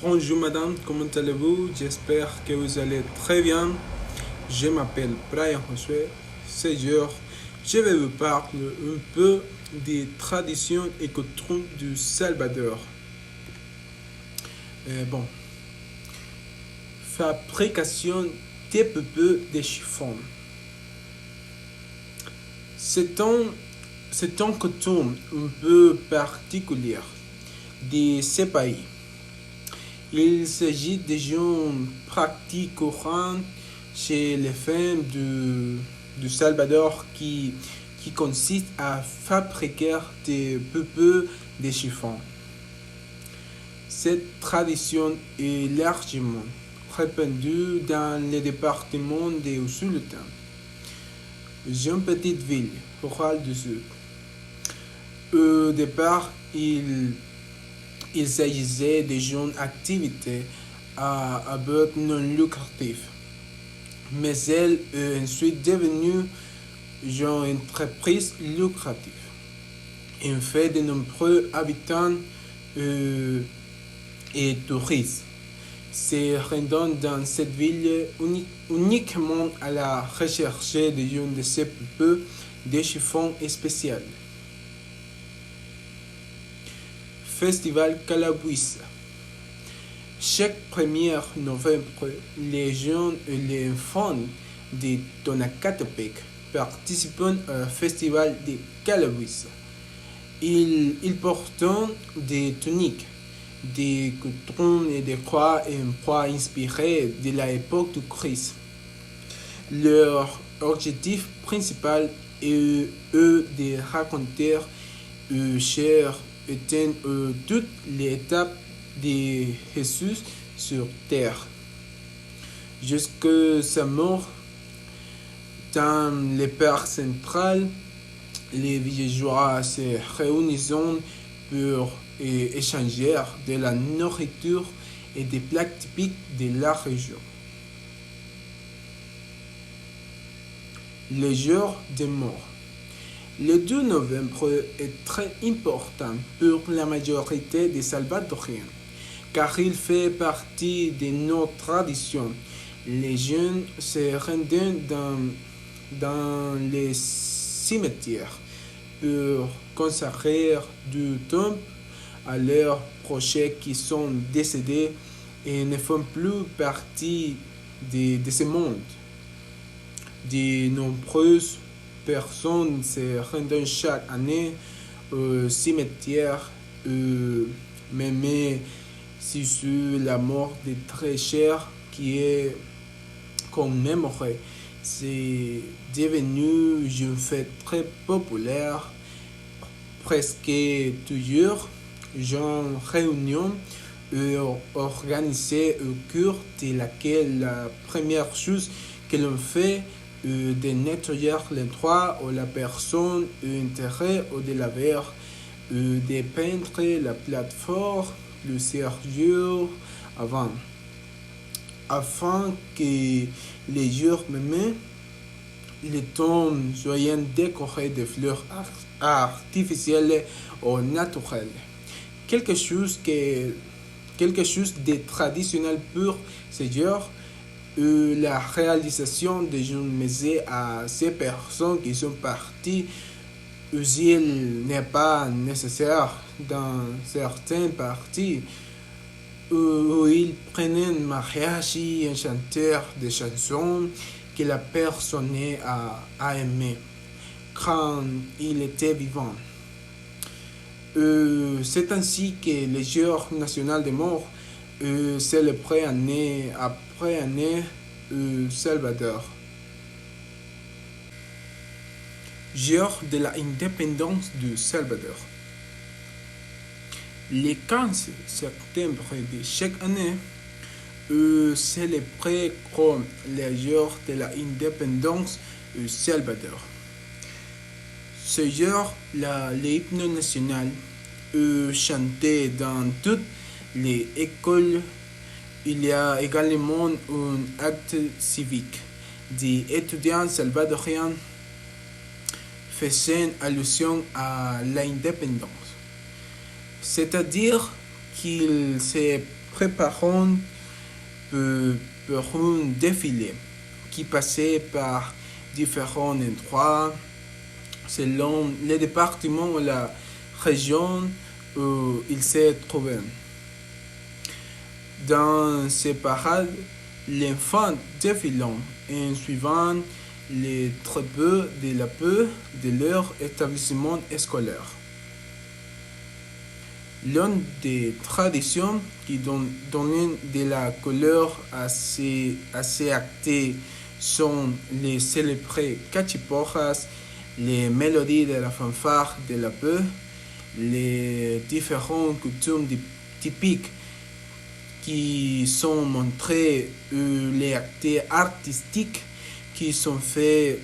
Bonjour madame, comment allez-vous? J'espère que vous allez très bien. Je m'appelle Brian Josué. C'est jour, je vais vous parler un peu des traditions et coutumes du Salvador. Bon, fabrication des peuples de chiffon. C'est un coutume un peu particulier de ce pays. Il s'agit d'une pratique courante chez les femmes du Salvador qui consiste à fabriquer des peuples de chiffon. Cette tradition est largement répandue dans le département de Sultan, une petite ville rurale du sud. Au départ, il s'agissait d'une activité à but non lucratif, mais elle est ensuite devenue une entreprise lucrative. En fait, de nombreux habitants et touristes se rendant dans cette ville uniquement à la recherche d'une de ces peuples de chiffon spécial. Festival Calabuisa. Chaque 1er novembre, les jeunes et les enfants de Tonacatepec participent au festival de Calabuisa. Ils portent des tuniques, des coutrons et des croix en bois inspirés de l'époque du Christ. Leur objectif principal est de raconter cher étant toute l'étape de Jésus sur terre jusqu'à sa mort. Dans le parc central, les villageois se réunissent pour échanger de la nourriture et des plats typiques de la région. Le jour des morts. Le 2 novembre est très important pour la majorité des Salvadoriens, car il fait partie de nos traditions. Les jeunes se rendent dans les cimetières pour consacrer du temps à leurs proches qui sont décédés et ne font plus partie de ce monde. De nombreuses personnes se rendent chaque année au cimetière, même si c'est la mort de très cher qui est commémorée. C'est devenu une fête très populaire, presque toujours une réunion organisée au cours de laquelle la première chose que l'on fait de nettoyer l'endroit où la personne est enterrée ou de laver, de peindre la plateforme plusieurs jours avant, afin que les jours même les tombes soient décorés de fleurs artificielles ou naturelles. Quelque chose de traditionnel pour ces jours, la réalisation d'une musée à ces personnes qui sont parties, s'il n'est pas nécessaire dans certaines parties où ils prenaient un mariage et un chanteur de chansons que la personne a aimé quand il était vivant. C'est ainsi que le jour national des morts célébré année après année au Salvador. Jour de l'indépendance du Salvador. Le 15 septembre de chaque année est célébré comme le jour de l'indépendance du Salvador. Ce jour, l'hymne national est chanté dans toutes les écoles. Il y a également un acte civique des étudiants salvadoriens faisant allusion à l'indépendance. C'est-à-dire qu'ils se préparant pour un défilé qui passait par différents endroits selon le département ou la région où il s'est trouvé. Dans ces parades, l'enfant défilant en suivant les tribus de la peu de leur établissement scolaire. L'une des traditions qui donne de la couleur à ces actes sont les célébrés cachiporras, les mélodies de la fanfare de la peu, les différentes coutumes typiques qui sont montrés, les actes artistiques qui sont faits,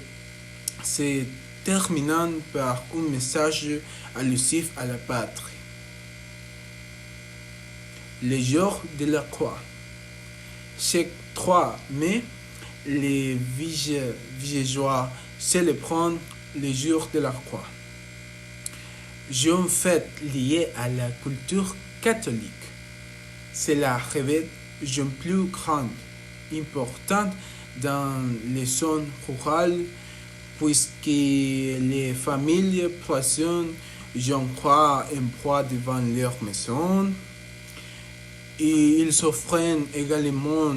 se terminant par un message allusif à la patrie. Le jour de la croix. Chaque 3 mai, les villageois célèbrent le jour de la croix. Une fête liée à la culture catholique. Cela revêt une plus grande importance dans les zones rurales puisque les familles poissonnent une croix en bois devant leur maison. Et ils offrent également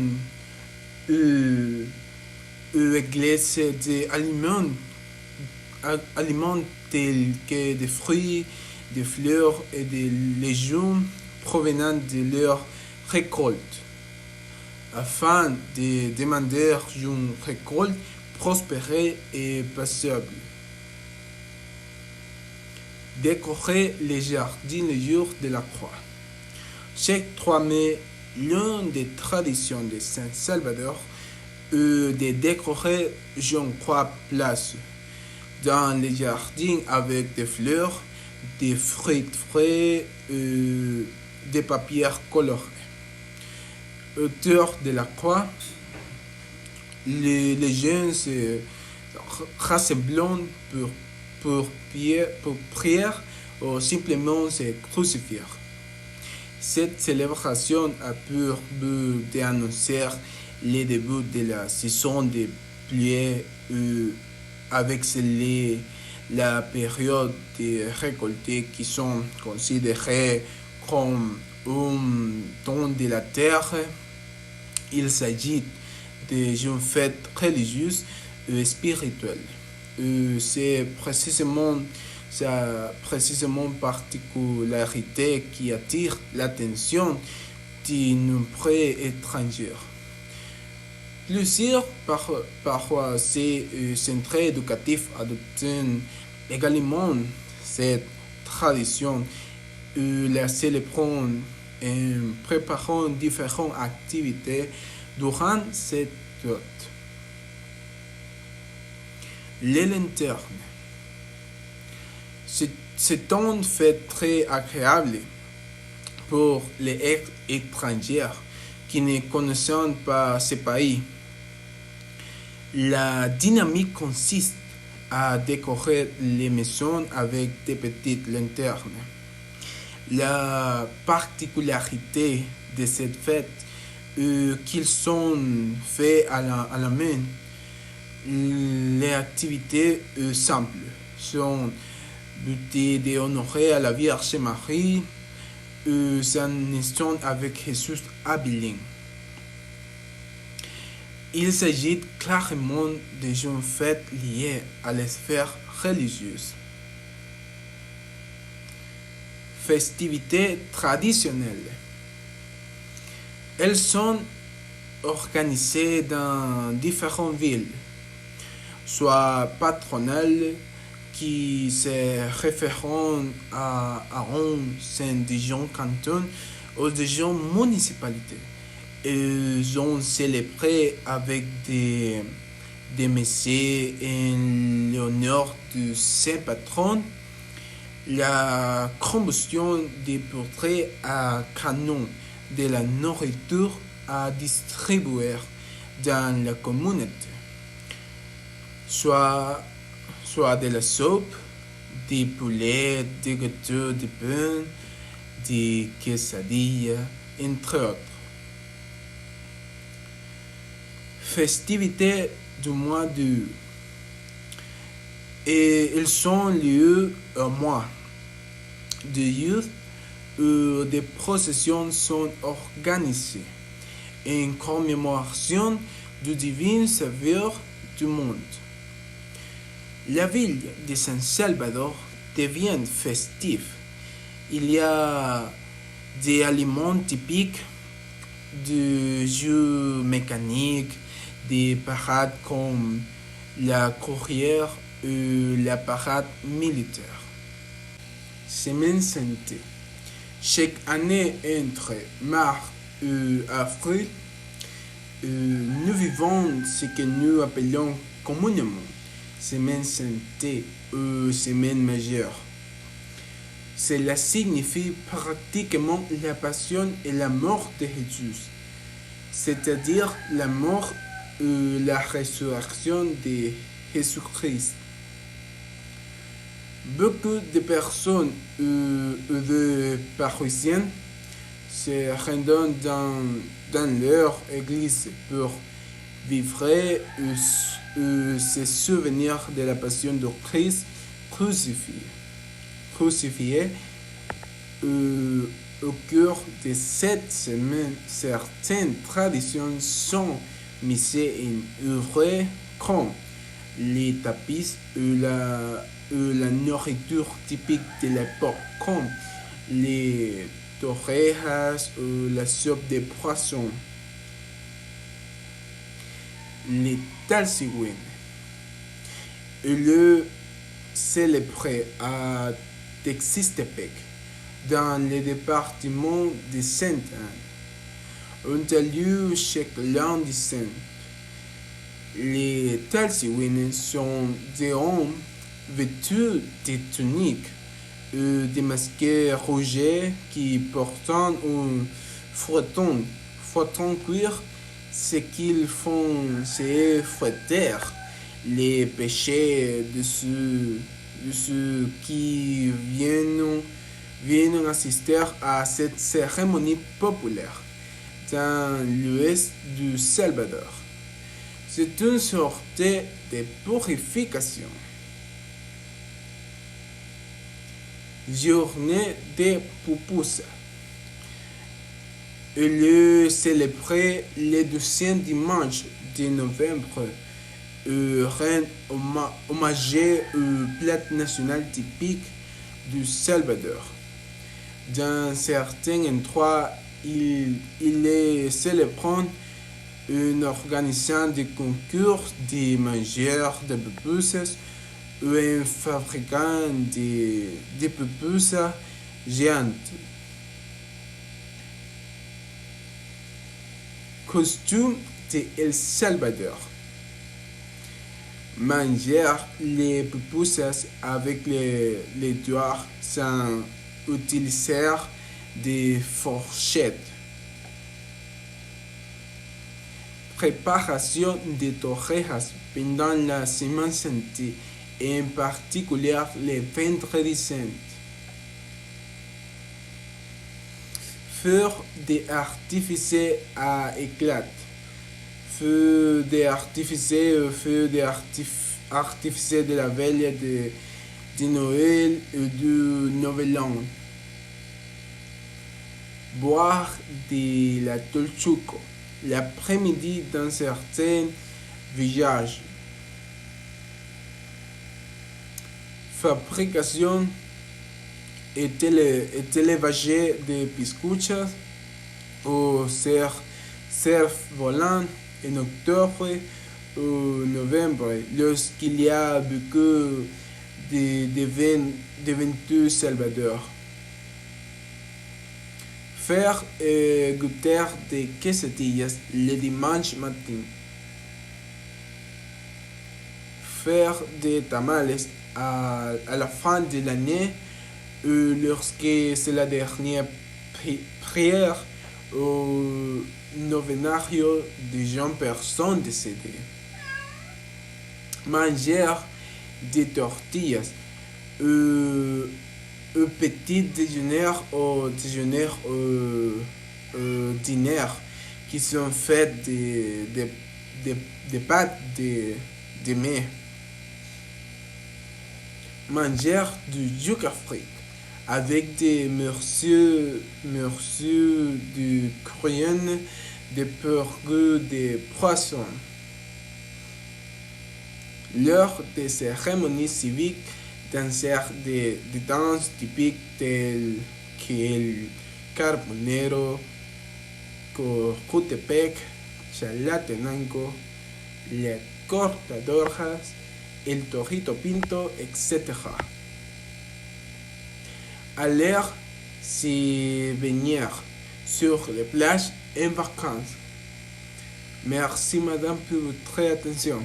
une église d'aliments tels que des fruits, des fleurs et des légumes provenant de leur récolte, afin de demander une récolte prospère et paisible. Décorer les jardins le jour de la croix. Chaque 3 mai, l'une des traditions de Saint-Salvador est de décorer une croix place dans les jardins avec des fleurs, des fruits frais et des papiers colorés. Autour de la croix, les jeunes se rassemblent pour prier ou simplement se crucifier. Cette célébration a pour but d'annoncer le début de la saison des pluies avec la période de récolte qui sont considérées comme un don de la terre. Il s'agit d'une fête religieuse et spirituelle. C'est précisément sa particularité qui attire l'attention de nombreux étrangers. Plusieurs parois et centres éducatifs adoptent également cette tradition et la célébrent en préparant différentes activités durant cette période. Les lanternes. C'est une fête très agréable pour les étrangers qui ne connaissent pas ce pays. La dynamique consiste à décorer les maisons avec des petites lanternes. La particularité de cette fête est qu'ils sont faits à la main. Les activités simples sont but d'honorer à la Vierge Marie sa naissance avec Jésus à Belém. Il s'agit clairement d'une fête liée à la sphère religieuse. Festivités traditionnelles. Elles sont organisées dans différentes villes, soit patronales, qui se réfèrent à un canton ou des municipalités. Ils ont célébré avec des messieurs en l'honneur du saint patron, la combustion des portraits à canon de la nourriture à distribuer dans la communauté, soit de la soupe, des poulets, des gâteaux de pain, des quesadillas entre autres. Festivités du mois d'août. Et ils sont lieux au mois d'août où des processions sont organisées en commémoration du divin Sauveur du monde. La ville de San Salvador devient festive. Il y a des aliments typiques, des jeux mécaniques, des parades comme la courrière ou la parade militaire. Semaine Sainte. Chaque année entre mars et avril, nous vivons ce que nous appelons communément Semaine Sainte ou Semaine majeure. Cela signifie pratiquement la passion et la mort de Jésus, c'est-à-dire la mort et la résurrection de Jésus-Christ. Beaucoup de personnes ou de Parisiens se rendent dans leur église pour vivre et se souvenir de la passion de Christ crucifié. Au cours de cette semaine, certaines traditions sont mises en œuvre comme les tapis ou la nourriture typique de l'époque comme les torrejas ou la soupe de poisson. Les Thanksgiving est le célébré à Texistepec dans le département de Sainte-Anne. Ont lieu chaque lundi saint. Les Thanksgiving sont des hommes vêtus de tuniques et des masques rouges qui portent un frotton cuir. Ce qu'ils font, c'est fouetter les péchés de ceux qui viennent assister à cette cérémonie populaire dans l'ouest du Salvador. C'est une sorte de purification. Journée des pupusas. Il est célébré le 12e dimanche de novembre et rend hommage au plat national typique du Salvador. Dans certains endroits, il est célébré en organisant des concours de mangeurs de pupusas ou en fabriquant des pupusas géantes. Costume de El Salvador. Manger les pupusas avec les doigts sans utiliser des fourchettes. Préparation des torrejas pendant la Semaine Sainte et en particulier les vendredis saints. Feux d'artifice à éclat. Feux d'artifice de la veille de Noël et du Nouvel An. Boire de la tolchuco l'après-midi dans certains villages. Fabrication et élevage de piscuchas au cerf-volant en octobre ou novembre lorsqu'il y a beaucoup de ventus Salvador. Faire goûter des quesadillas le dimanche matin. Faire des tamales à la fin de l'année lorsque c'est la dernière prière au novenario de jeunes personnes décédées. Manger des tortillas au petit déjeuner ou déjeuner dîners qui sont faits de pâtes de mets. Manger du Yucca-frites avec des morceaux de crème, des burgers de poisson. Lors des cérémonies civiques, danser des danses typiques telles que el carbonero, Cojutepec, Chalatenango, les cortadoras, el torito pinto, etc. Aller s'y venir sur les plages en vacances. Merci madame pour votre attention.